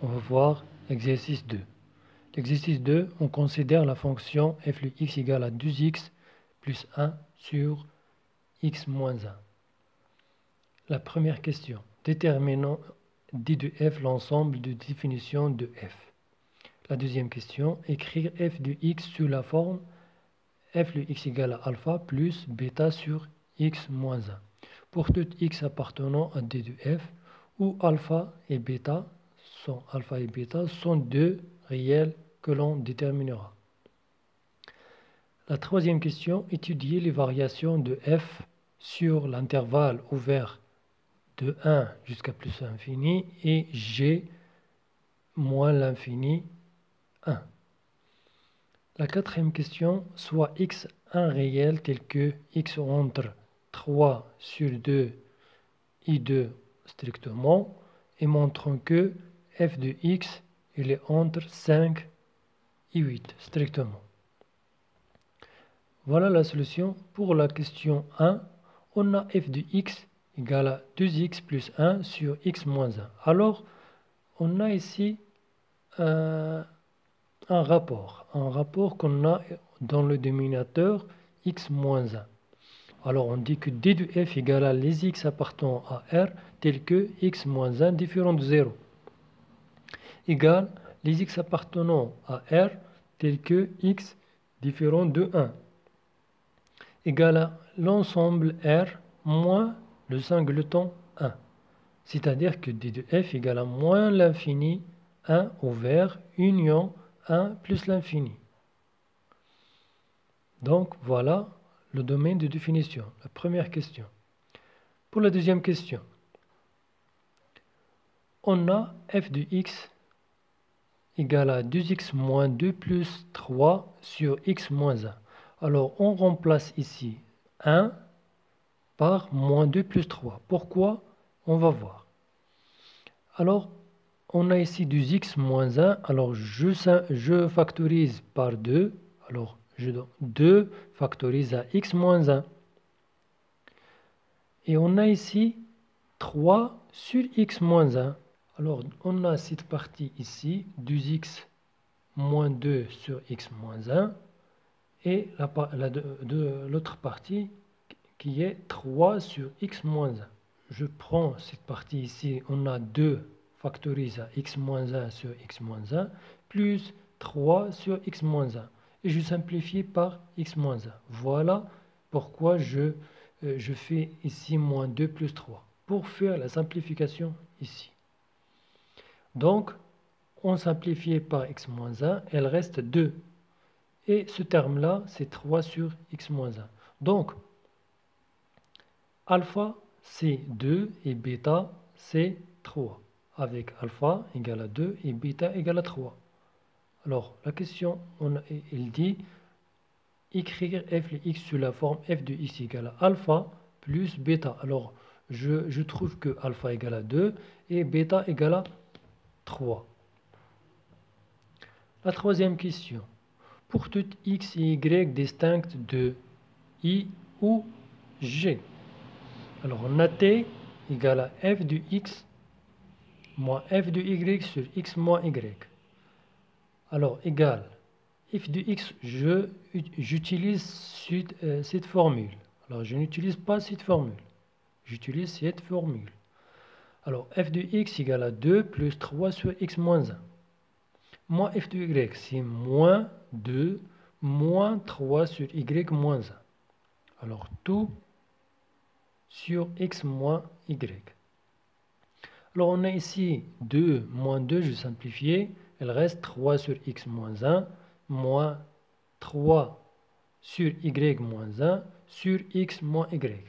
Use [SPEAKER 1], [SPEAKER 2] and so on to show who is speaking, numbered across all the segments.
[SPEAKER 1] On va voir l'exercice 2. L'exercice 2, on considère la fonction f de x égale à 2x plus 1 sur x moins 1. La première question. Déterminons d de f l'ensemble de définitions de f. La deuxième question. Écrire f de x sous la forme f de x égale à alpha plus bêta sur x moins 1. Pour tout x appartenant à d de f, où alpha et bêta sont deux réels que l'on déterminera. La troisième question, étudier les variations de f sur l'intervalle ouvert de 1 jusqu'à plus infini et g moins l'infini 1. La quatrième question, soit x un réel tel que x entre 3 sur 2 et 2 strictement, et montrons que f de x il est entre 5 et 8 strictement. Voilà la solution. Pour la question 1, on a f de x égale à 2x plus 1 sur x moins 1. Alors, on a ici un rapport qu'on a dans le dénominateur x moins 1. Alors, on dit que d de f égale à les x appartenant à R tel que x moins 1 différent de 0 égale les x appartenant à R tel que x différent de 1 égale à l'ensemble R moins le singleton 1. C'est-à-dire que d de f égale à moins l'infini 1 ouvert union 1 plus l'infini. Donc voilà le domaine de définition, la première question. Pour la deuxième question, on a f de x égale à 2x moins 2 plus 3 sur x moins 1. Alors on remplace ici 1 par moins 2 plus 3. Pourquoi? On va voir. Alors on a ici 2x moins 1. Alors je factorise par 2. Alors je donne 2 factorise à x moins 1. Et on a ici 3 sur x moins 1. Alors on a cette partie ici, 2x moins 2 sur x moins 1. Et l'autre partie qui est 3 sur x moins 1. Je prends cette partie ici, on a 2 factorise à x moins 1 sur x moins 1, plus 3 sur x moins 1. Et je simplifie par x moins 1. Voilà pourquoi je fais ici moins 2 plus 3. Pour faire la simplification ici. Donc, on simplifie par x moins 1, elle reste 2. Et ce terme-là, c'est 3 sur x moins 1. Donc, alpha, c'est 2 et bêta, c'est 3. Avec alpha égale à 2 et bêta égale à 3. Alors, la question, il dit écrire f de x sous la forme f de x égale à alpha plus bêta. Alors, je trouve que alpha égale à 2 et bêta égale à 3. La troisième question. Pour tout x et y distinctes de i ou g. Alors on a t égale à f de x moins f de y sur x moins y. Alors égal f de x, j'utilise cette formule. Alors je n'utilise pas cette formule. J'utilise cette formule. Alors f de x égale à 2 plus 3 sur x moins 1. Moins f de y, c'est moins 2 moins 3 sur y moins 1. Alors tout sur x moins y. Alors on a ici 2 moins 2, je simplifie. Il reste 3 sur x moins 1 moins 3 sur y moins 1 sur x moins y.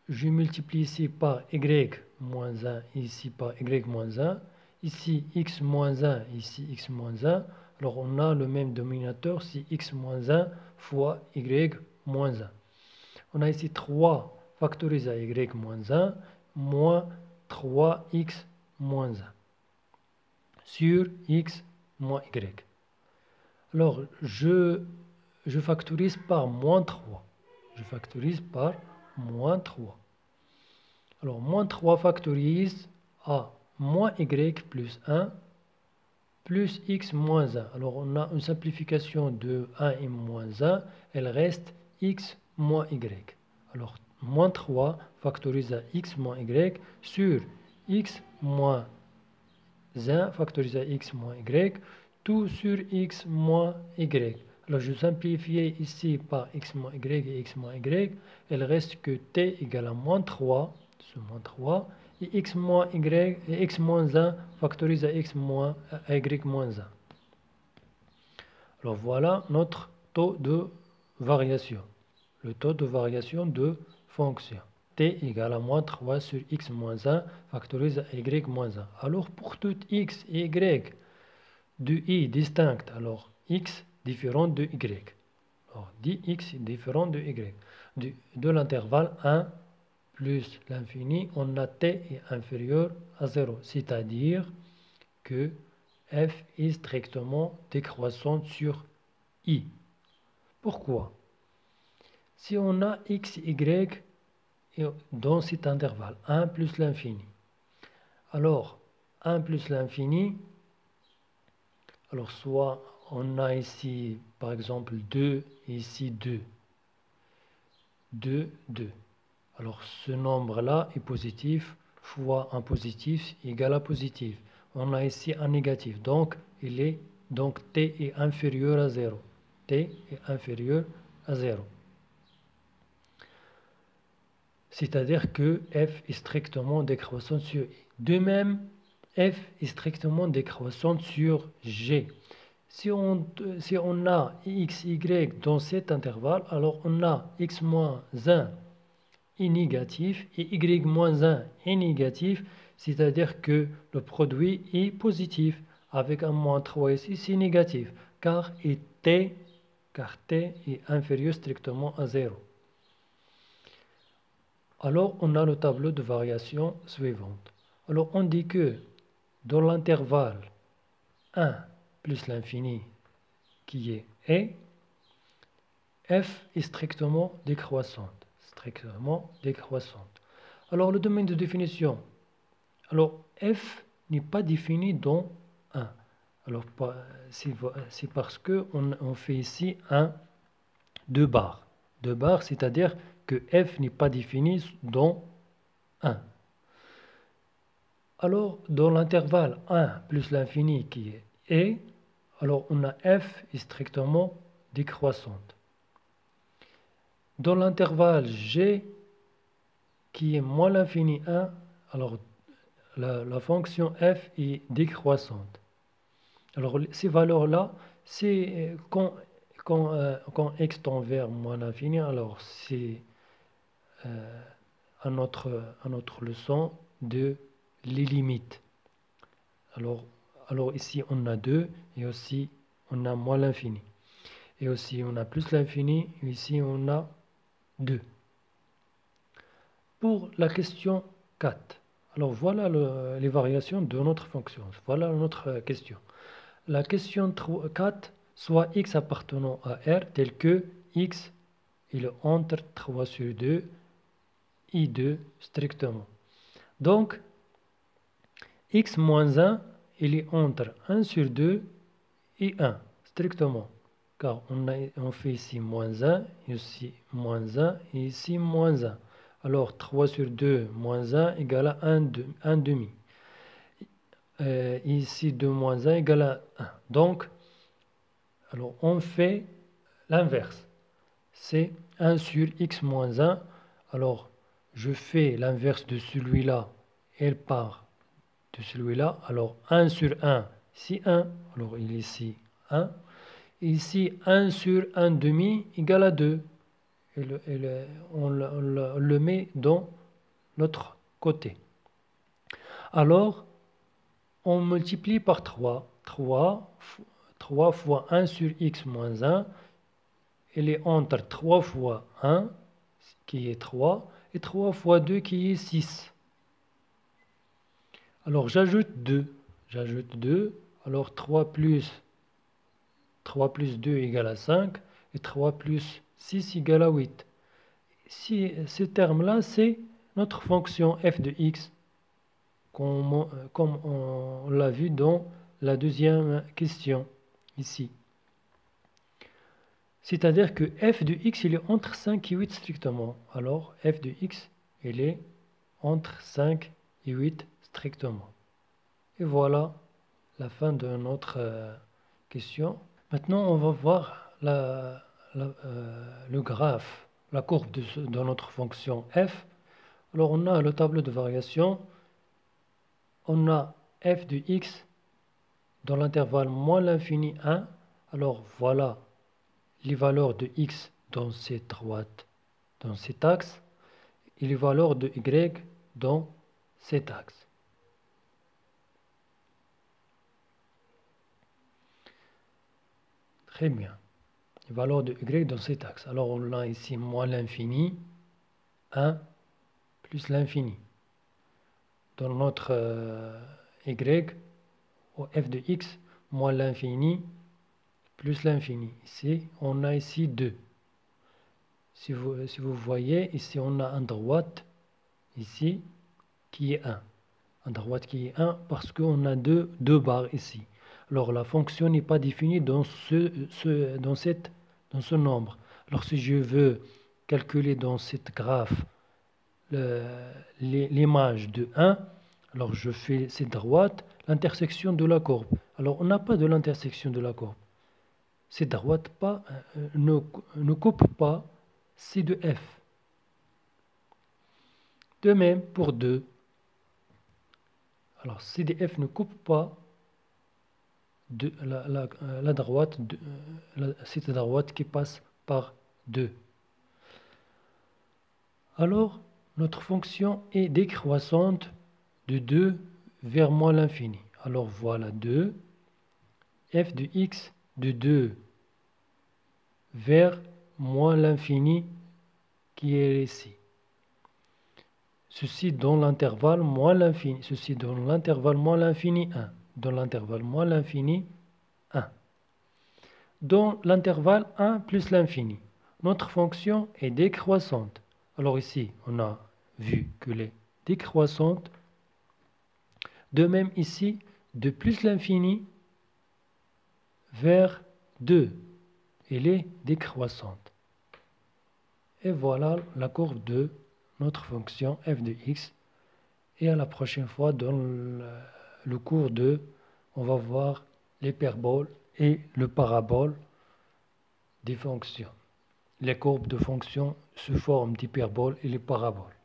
[SPEAKER 1] Je multiplie ici par y moins 1, ici par y moins 1. Ici x moins 1, ici x moins 1. Alors on a le même dénominateur, c'est x moins 1 fois y moins 1. On a ici 3 factorisé à y moins 1 moins 3x moins 1 sur x moins y. Alors je factorise par moins 3. Je factorise par moins 3. Alors moins 3 factorise à moins y plus 1 plus x moins 1. Alors on a une simplification de 1 et moins 1, elle reste x moins y. Alors moins 3 factorisé à x moins y sur x moins 1 factorisé à x moins y, tout sur x moins y. Alors je simplifie ici par x moins y et x moins y, il reste que t égale à moins 3, ce moins 3, et x moins y et x moins 1 factorisé à x moins à y moins 1. Alors voilà notre taux de variation, le taux de variation de fonction. T égale à moins 3 sur x moins 1 factorisé à y moins 1. Alors pour tout x et y de i distinct, alors x différent de y. Alors dx différent de y. De l'intervalle 1 plus l'infini, on a t est inférieur à 0. C'est-à-dire que f est strictement décroissante sur i. Pourquoi? Si on a x, y dans cet intervalle, 1 plus l'infini. Alors, 1 plus l'infini, alors soit on a ici, par exemple, 2, et ici 2. 2, 2. Alors, ce nombre-là est positif, fois un positif égale à positif. On a ici un négatif, donc t est inférieur à 0. T est inférieur à 0. C'est-à-dire que f est strictement décroissante sur i. De même, f est strictement décroissante sur g. Si on a x, y dans cet intervalle, alors on a x moins 1 est négatif et y moins 1 est négatif, c'est-à-dire que le produit est positif. Avec un moins 3 ici, c'est négatif, car t est inférieur strictement à 0. Alors, on a le tableau de variation suivante. Alors, on dit que dans l'intervalle 1 plus l'infini qui est e, f est strictement décroissante. Strictement décroissante. Alors, le domaine de définition. Alors, f n'est pas défini dans 1. Alors, c'est parce qu'on fait ici un 2 barres. 2 barres, c'est-à-dire que f n'est pas défini dans 1. Alors, dans l'intervalle 1 plus l'infini qui est e, alors on a f est strictement décroissante. Dans l'intervalle g qui est moins l'infini 1, alors la fonction f est décroissante. Alors, ces valeurs-là, c'est quand x tend vers moins l'infini, alors c'est à notre leçon de les limites. Alors ici on a 2 et aussi on a moins l'infini. Et aussi on a plus l'infini et ici on a 2. Pour la question 4, alors voilà les variations de notre fonction. Voilà notre question. La question 4, soit x appartenant à R tel que x il est entre 3 sur 2 et 2 strictement. Donc, x moins 1, il est entre 1 sur 2 et 1 strictement. Car on fait ici moins 1, ici moins 1 et ici moins 1. Alors, 3 sur 2 moins 1 égale à 1 demi. Ici 2 moins 1 égale à 1. Donc, alors on fait l'inverse. C'est 1 sur x moins 1. Alors, je fais l'inverse de celui-là. Elle part de celui-là. Alors, 1 sur 1, c'est 1. Alors, il est ici 1. Ici, 1 sur 1 demi égale à 2. On le met dans l'autre côté. Alors, on multiplie par 3. 3 fois 1 sur x moins 1, il est entre 3 fois 1, qui est 3, et 3 fois 2, qui est 6. Alors, j'ajoute 2. Alors, 3 plus 2 égale à 5, et 3 plus 6 égale à 8. Ce terme-là, c'est notre fonction f de x, comme on l'a vu dans la deuxième question ici. C'est-à-dire que f de x, il est entre 5 et 8 strictement. Alors, f de x, il est entre 5 et 8 strictement. Et voilà la fin de notre question. Maintenant, on va voir le graphe, la courbe de notre fonction f. Alors, on a le tableau de variation. On a f de x dans l'intervalle moins l'infini 1. Alors, voilà les valeurs de x dans cette droite, dans cet axe, et les valeurs de y dans cet axe. Très bien. Les valeurs de y dans cet axe. Alors on a ici moins l'infini, 1 plus l'infini. Dans notre y, au f de x, moins l'infini plus l'infini. Ici, on a ici 2. Si vous voyez, ici on a un droite, ici, qui est 1. Un droite qui est 1 parce qu'on a deux barres ici. Alors la fonction n'est pas définie dans ce nombre. Alors si je veux calculer dans cette graphe l'image de 1, alors je fais cette droite, l'intersection de la courbe. Alors on n'a pas de l'intersection de la courbe. Cette droite ne coupe pas C de F. De même pour 2. Alors C de F ne coupe pas la droite, cette droite qui passe par 2. Alors, notre fonction est décroissante de 2 vers moins l'infini. Alors voilà 2, f de x de 2 vers moins l'infini qui est ici. Ceci dans l'intervalle moins l'infini. Ceci dans l'intervalle moins l'infini 1. Dans l'intervalle moins l'infini 1. Dans l'intervalle 1 plus l'infini. Notre fonction est décroissante. Alors ici, on a vu qu'elle est décroissante. De même ici, de plus l'infini vers 2. Elle est décroissante. Et voilà la courbe de notre fonction f de x. Et à la prochaine fois, dans le cours 2, on va voir l'hyperbole et le parabole des fonctions. Les courbes de fonctions sous forme d'hyperbole et les paraboles.